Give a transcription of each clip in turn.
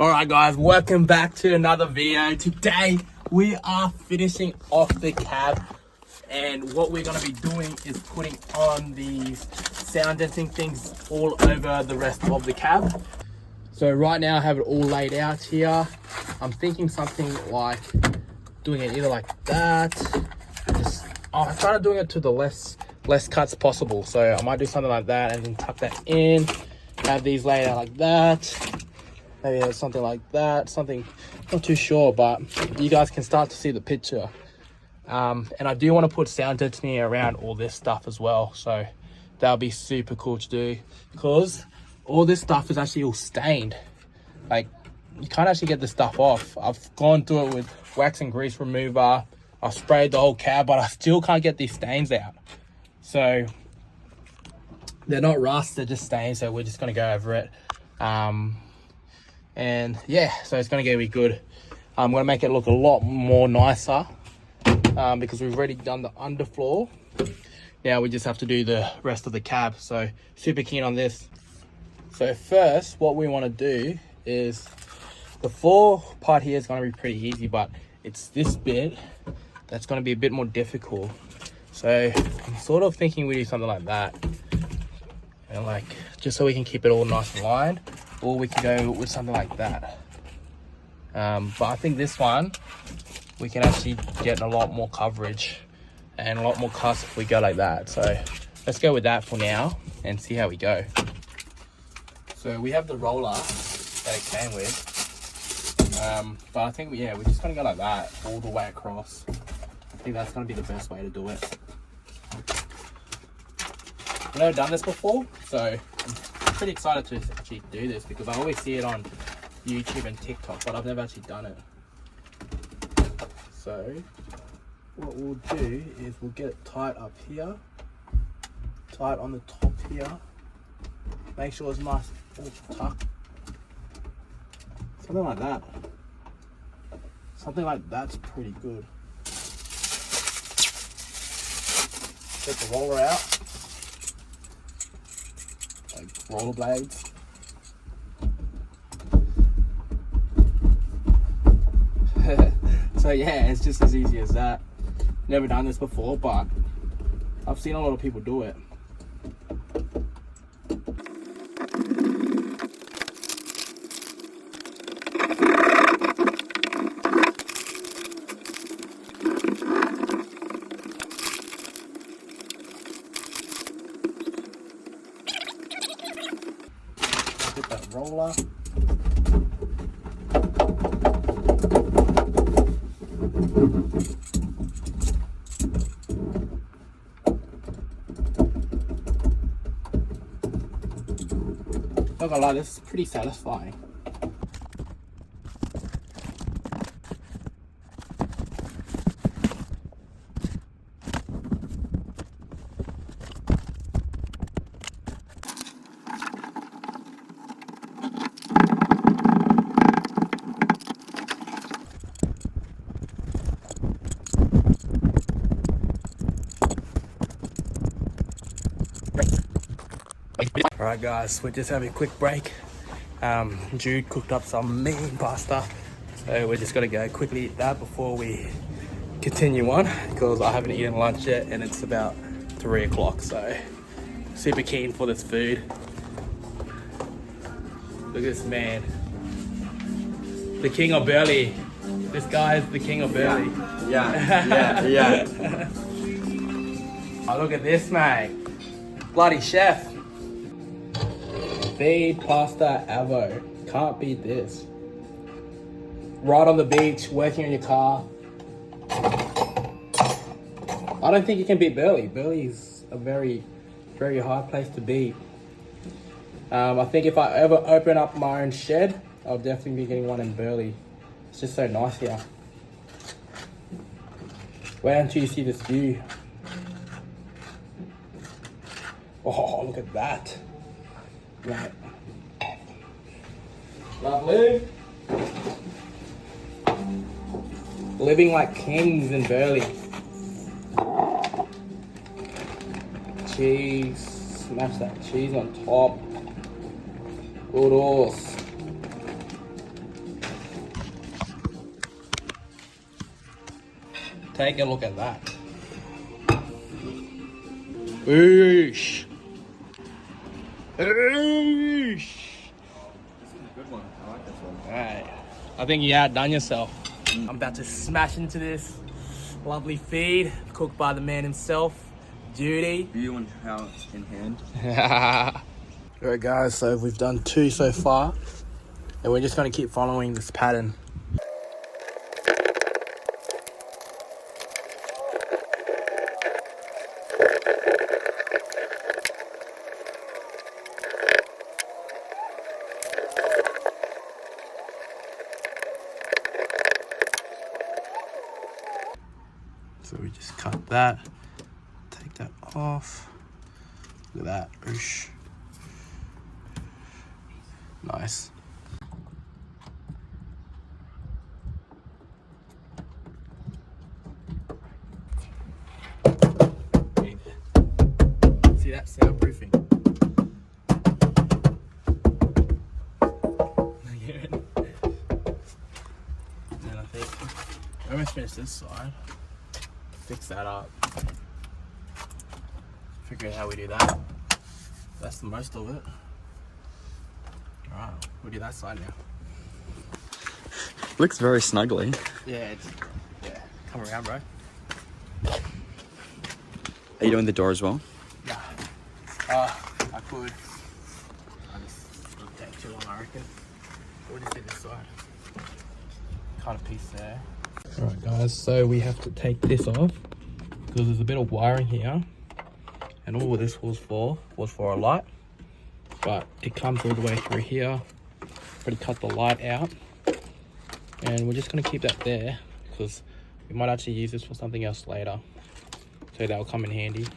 Alright guys, welcome back to another video. Today we are finishing off the cab, and what we're going to be doing is putting on these sound deadening things all over the rest of the cab. So right now I have it all laid out here. I'm thinking something like doing it either like that, I started doing it to the less cuts possible, so I might do something like that and then tuck that in, have these laid out like that. Maybe something like that, something, not too sure, but you guys can start to see the picture. And I do want to put sound deadening around all this stuff as well, so that'll be super cool to do, because all this stuff is actually all stained. Like, you can't actually get this stuff off. I've gone through it with wax and grease remover, I've sprayed the whole cab, but I still can't get these stains out. So they're not rust, they're just stains, so we're just going to go over it. And yeah, so it's going to be good. I'm going to make it look a lot more nicer, because we've already done the underfloor. Now we just have to do the rest of the cab, so super keen on this. So first, what we want to do is, the floor part here is going to be pretty easy, but it's this bit that's going to be a bit more difficult. So I'm sort of thinking we do something like that, and like, just so we can keep it all nice and lined. Or we can go with something like that. But I think this one, we can actually get a lot more coverage and a lot more cuts if we go like that. So let's go with that for now and see how we go. So we have the roller that it came with. But I think, yeah, we're just gonna go like that all the way across. I think that's gonna be the best way to do it. I've never done this before, so I'm pretty excited to actually do this, because I always see it on YouTube and TikTok, but I've never actually done it. So what we'll do is we'll get it tight up here, tight on the top here, make sure it's nice all tucked, something like that. Something like that's pretty good. Get the roller out, like rollerblades. So yeah, it's just as easy as that. Never done this before, but I've seen a lot of people do it. Get that roller. Not gonna lie, this is pretty satisfying. Alright guys, we're just having a quick break. Jude cooked up some mean pasta, so we're just gonna go quickly eat that before we continue on, because I haven't eaten lunch yet and it's about 3 o'clock, so super keen for this food. Look at this man, the king of Burleigh. This guy is the king of Burleigh. Yeah. Oh, look at this, mate. Bloody chef. The pasta avo. Can't beat this. Right on the beach, working on your car. I don't think you can beat Burleigh. Burleigh's a very, very hard place to be. I think if I ever open up my own shed, I'll definitely be getting one in Burleigh. It's just so nice here. Wait until you see this view. Oh, look at that. Right. Lovely. Living like kings in Burleigh. Cheese. Smash that cheese on top. Oodles. Take a look at that. Oosh. Oosh. This is a good one. I like this one. Alright. I think you outdone yourself. I'm about to smash into this lovely feed cooked by the man himself, Judy. View and how in hand. Alright guys, so we've done 2 so far, and we're just going to keep following this pattern. So we just cut that, take that off. Look at that. Oosh. Nice. See that soundproofing? And I think I almost finished this side. Fix that up. Figure out how we do that. That's the most of it. Alright, we'll do that side now. Looks very snuggly. Yeah, come around, bro. Are you doing the door as well? Nah. I could. I just it'll take too long, I reckon. We'll just do this side. Cut a piece there. Alright guys, so we have to take this off because there's a bit of wiring here, and all this was for a light, but it comes all the way through here. Already cut the light out, and we're just going to keep that there because we might actually use this for something else later, so that'll come in handy.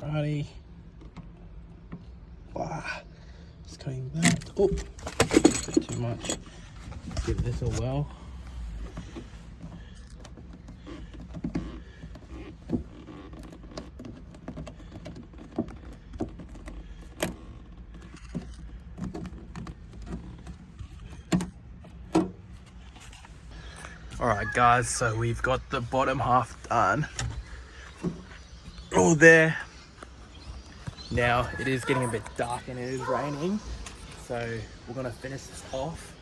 Alrighty. Wow. Just cutting that. Oh, a bit too much. Give this a whirl. Alright guys, so we've got the bottom half done. All there. Now it is getting a bit dark and it is raining, so we're gonna finish this off.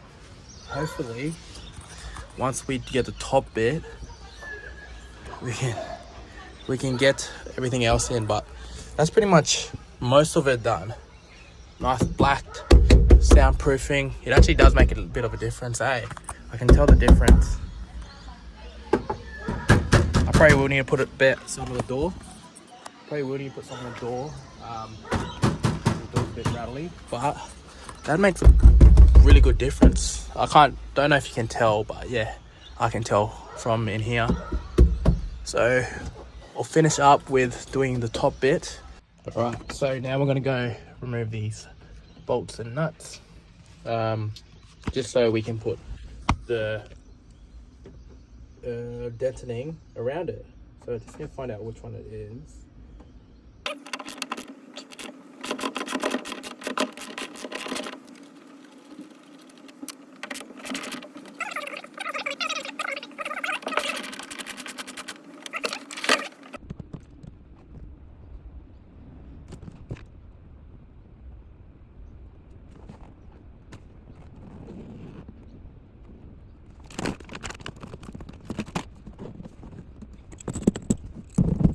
Hopefully, once we get the top bit, we can get everything else in. But that's pretty much most of it done. Nice black soundproofing. It actually does make a bit of a difference, eh? I can tell the difference. I probably will need to put a bit some on the door. Probably will need to put some on the door. The door's a bit rattly, but that makes a really good difference. Don't know if you can tell, but yeah, I can tell from in here. So I'll finish up with doing the top bit. All right, so now we're gonna go remove these bolts and nuts, just so we can put the deadening around it. So just gonna find out which one it is.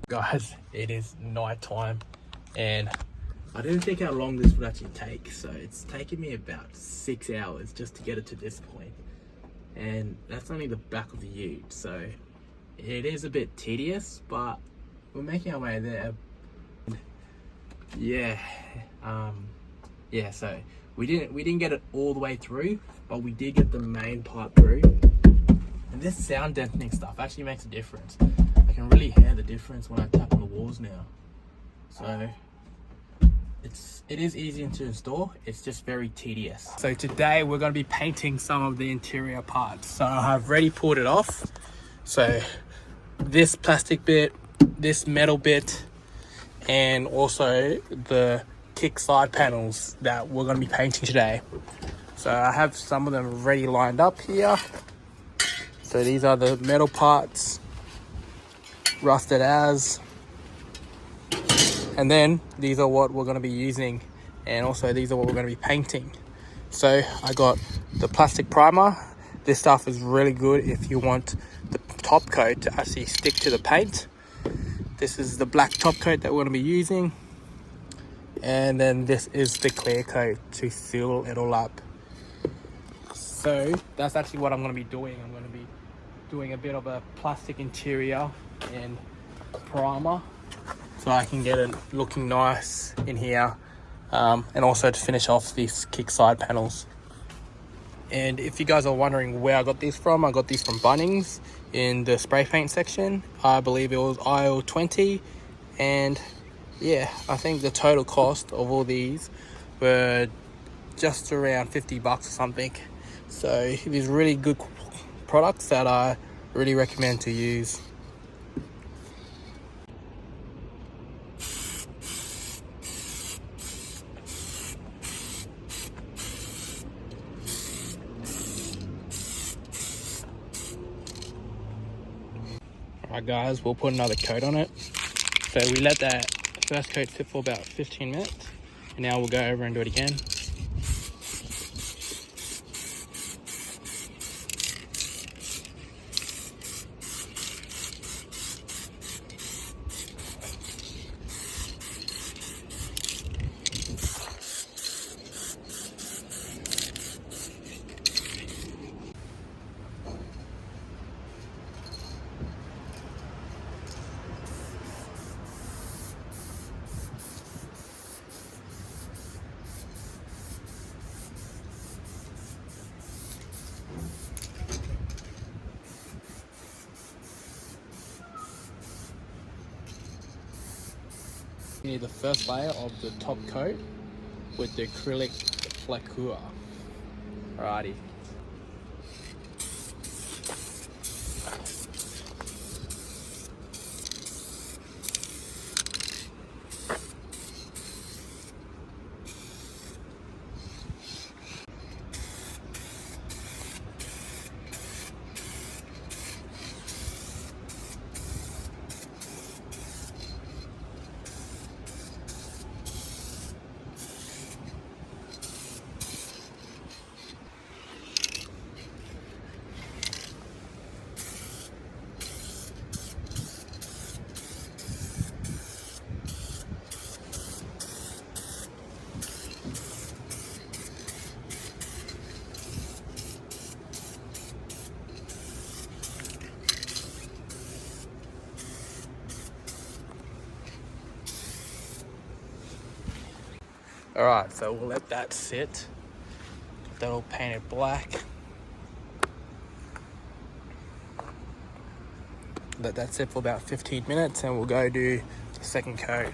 Guys, it is night time and I didn't think how long this would actually take, so it's taken me about 6 hours just to get it to this point, and that's only the back of the ute, so it is a bit tedious, but we're making our way there. Yeah, so we didn't get it all the way through, but we did get the main part through, and this sound deadening stuff actually makes a difference. I can really hear the difference when I tap on the walls now. So it is easy to install, it's just very tedious. So today we're going to be painting some of the interior parts. So I've already pulled it off. So this plastic bit, this metal bit, and also the kick side panels that we're going to be painting today. So I have some of them already lined up here. So these are the metal parts, rusted as, and then these are what we're going to be using, and also these are what we're going to be painting. So I got the plastic primer. This stuff is really good if you want the top coat to actually stick to the paint. This is the black top coat that we're going to be using, and then this is the clear coat to seal it all up. So that's actually what I'm going to be doing. I'm going to be doing a bit of a plastic interior and primer so I can get it looking nice in here, and also to finish off these kick side panels. And if you guys are wondering where I got these from, I got these from Bunnings in the spray paint section. I believe it was aisle 20, and yeah, I think the total cost of all these were just around $50 or something. So these really good products that I really recommend to use. Alright guys, we'll put another coat on it. So we let that first coat sit for about 15 minutes, and now we'll go over and do it again. You need the first layer of the top coat with the acrylic flaceur. Alrighty. Alright, so we'll let that sit. That'll paint it black. Let that sit for about 15 minutes and we'll go do the second coat.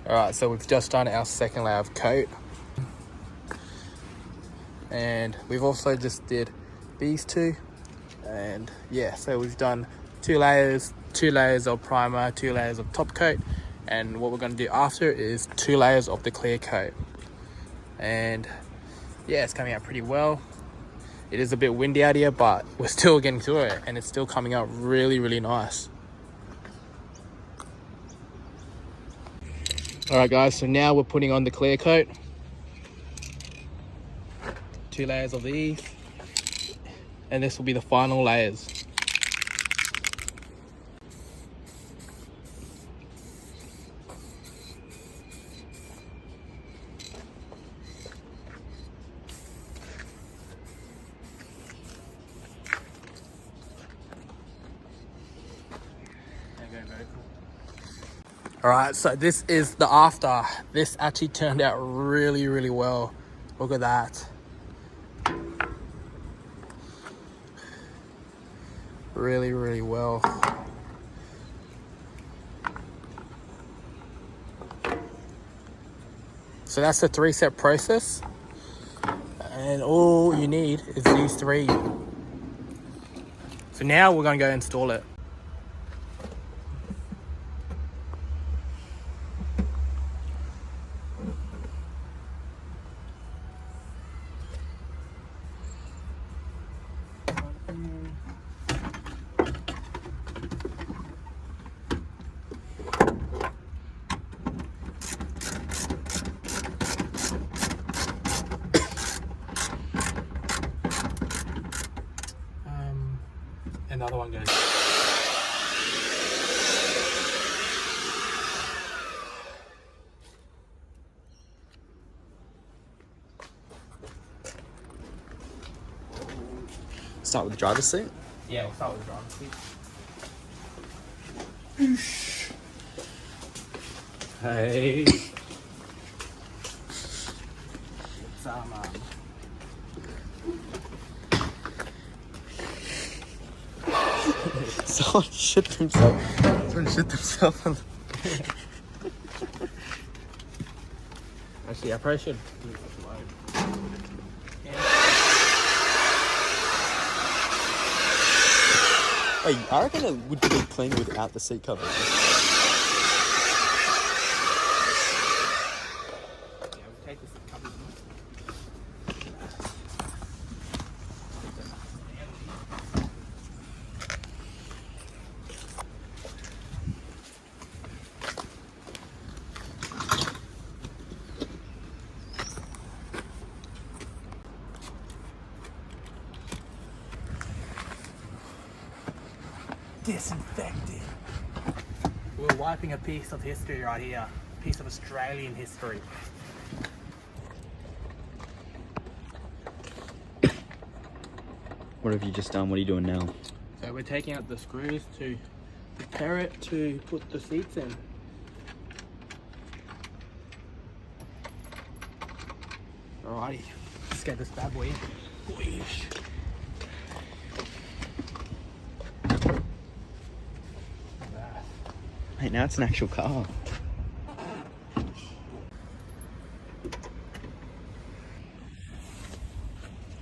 Alright, so we've just done our second layer of coat. And we've also just did these two. And yeah, so we've done two layers of primer, 2 layers of top coat. And what we're going to do after is 2 layers of the clear coat. And yeah, it's coming out pretty well. It is a bit windy out here, but we're still getting through it, and it's still coming out really, really nice. Alright guys, so now we're putting on the clear coat. 2 layers of these. And this will be the final layers. Alright, so this is the after. This actually turned out really, really well. Look at that. Really, really well. So that's the 3-step process. And all you need is these 3. So So now we're going to go install it. Another one goes. Start with the driver's seat. Yeah, we'll start with the driver's seat. Hey. Someone shit themselves. Someone shit themselves on the... Actually, I probably should. Wait, I reckon it would be clean without the seat covers. Yeah, we'll take this covers. Disinfected. We're wiping a piece of history right here. A piece of Australian history. What have you just done? What are you doing now? So we're taking out the screws to prepare it to put the seats in. Alrighty, let's get this bad boy in. Whoosh. Hey, now it's an actual car.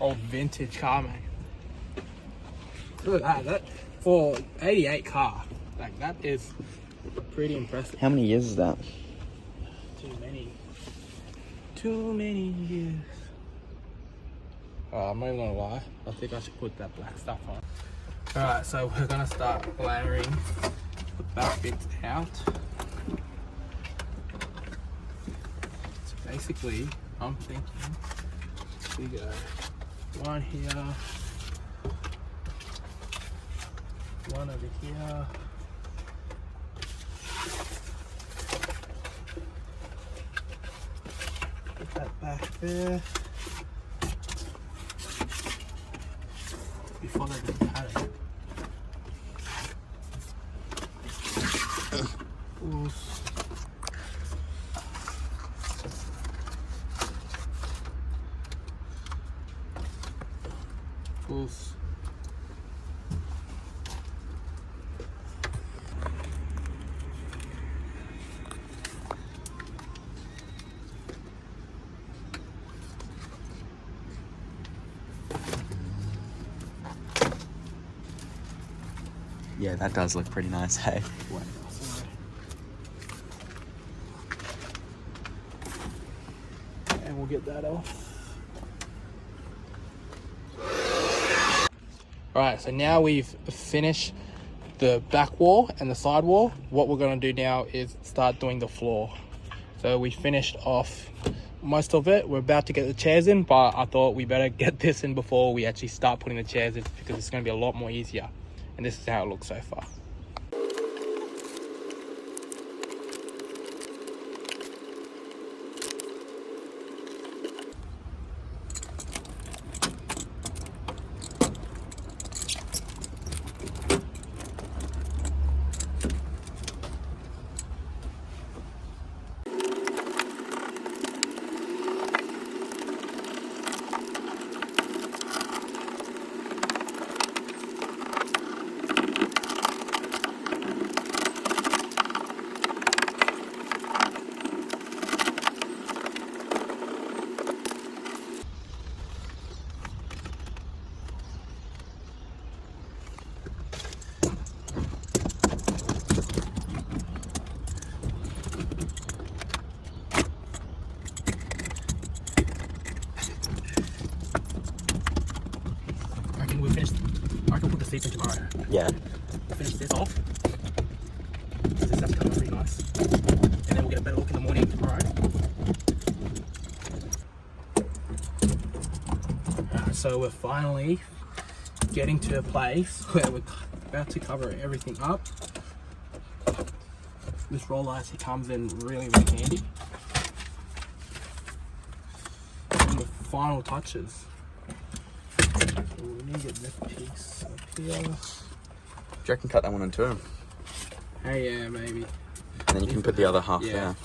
Old vintage car, mate. Look at that. For 88 car, like that is pretty impressive. How many years is that? Too many. Too many years. Oh, I'm not even gonna lie. I think I should put that black stuff on. Alright, so we're gonna start layering the back bits out. So basically, I'm thinking we go one here, one over here. Put that back there. Before they get padded. Pulls. Pulls. Yeah, that does look pretty nice, hey? And we'll get that off. Alright, so now we've finished the back wall and the side wall. What we're going to do now is start doing the floor. So we finished off most of it. We're about to get the chairs in, but I thought we better get this in before we actually start putting the chairs in, because it's going to be a lot more easier. And this is how it looks so far. sleeping tomorrow. Yeah. We'll finish this off. That's coming pretty nice. And then we'll get a better look in the morning tomorrow. So we're finally getting to a place where we're about to cover everything up. This roller actually comes in really, really handy. And the final touches. So we need to get this piece up here. Do you reckon cut that one in two? Hey, yeah, maybe. And then you can put the other half there.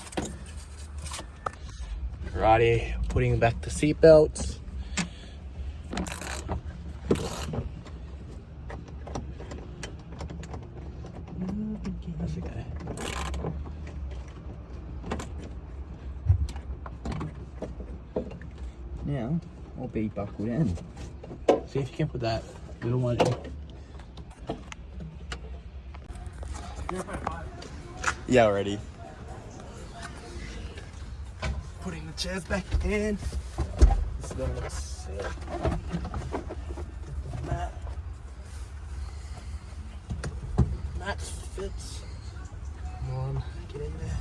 Righty, putting back the seat belts. That's okay. Now, I'll be buckled in. See if you can put that little one in. Yeah, already. Putting the chairs back in. This is gonna look sick. Mat. Mat fits. Come on, get in there.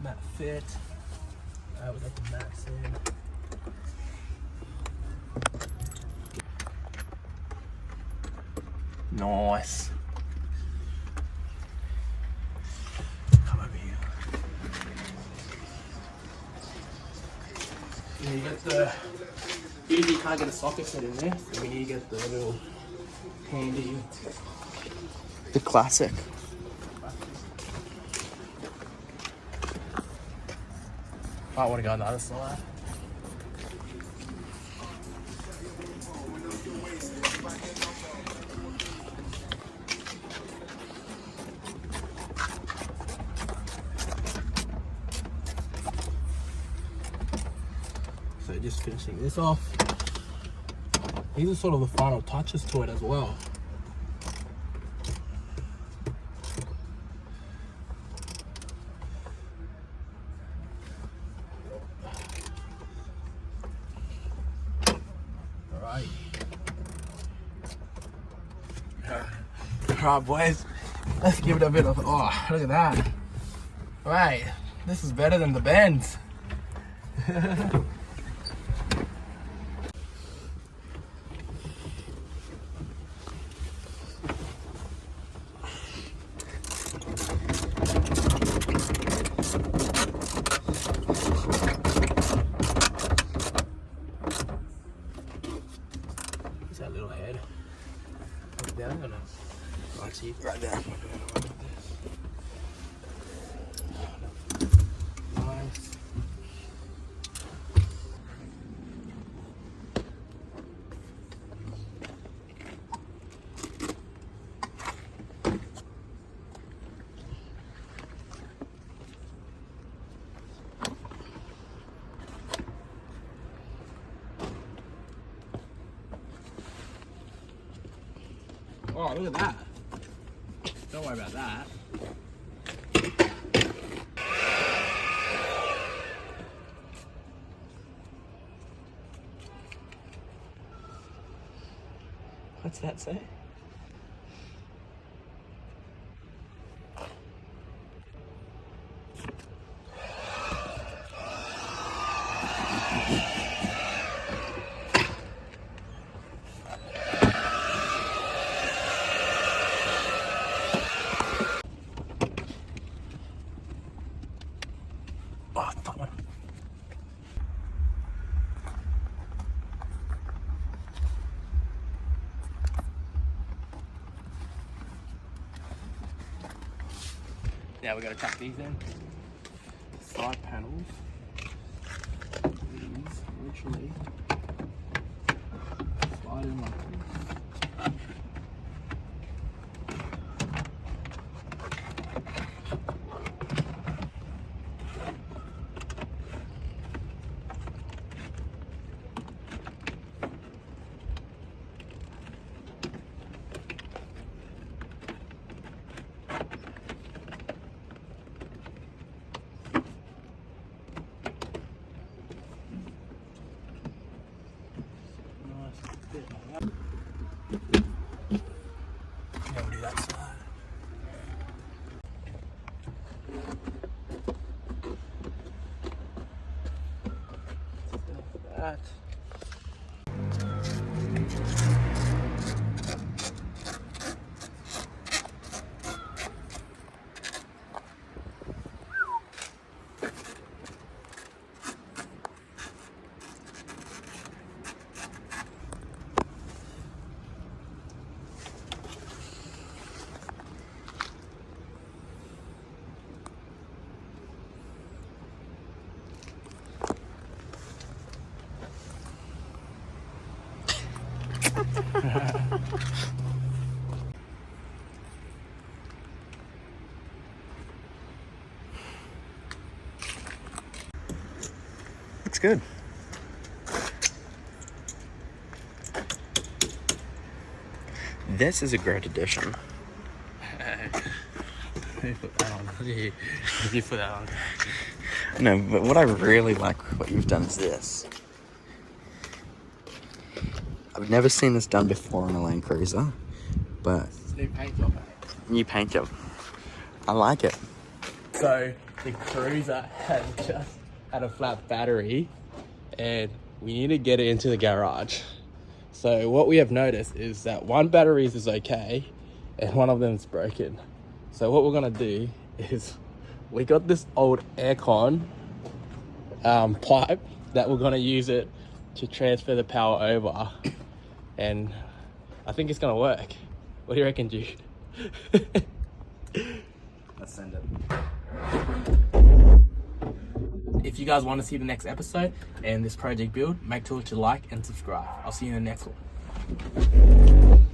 Mat fit. We got the mats in. Nice. Come over here. Yeah, you got the. Usually you can't get a socket set in there, so we need to get the little handy. The classic. I want to go on the other side. So just finishing this off. These are sort of the final touches to it as well. Alright. Alright boys, let's give it a bit of, oh look at that. Right, this is better than the bends. That little head. Look down or no? I see right there. Nice. Oh, look at that. Don't worry about that. What's that say? Oh, that one. Now we're going to tuck these in. Side panels. These literally slide in like this. that. Looks good. This is a great addition. You put that on. You put that on. No, but what I really like what you've done is this. I've never seen this done before on a Land Cruiser, but It's new paint job. new paint job. I like it. So the Cruiser has just had a flat battery and we need to get it into the garage. So what we have noticed is that one battery is okay and one of them is broken. So what we're gonna do is we got this old aircon pipe that we're gonna use it to transfer the power over, and I think it's gonna work. What do you reckon, Jude? Let's send it. If you guys want to see the next episode and this project build, make sure to like and subscribe. I'll see you in the next one.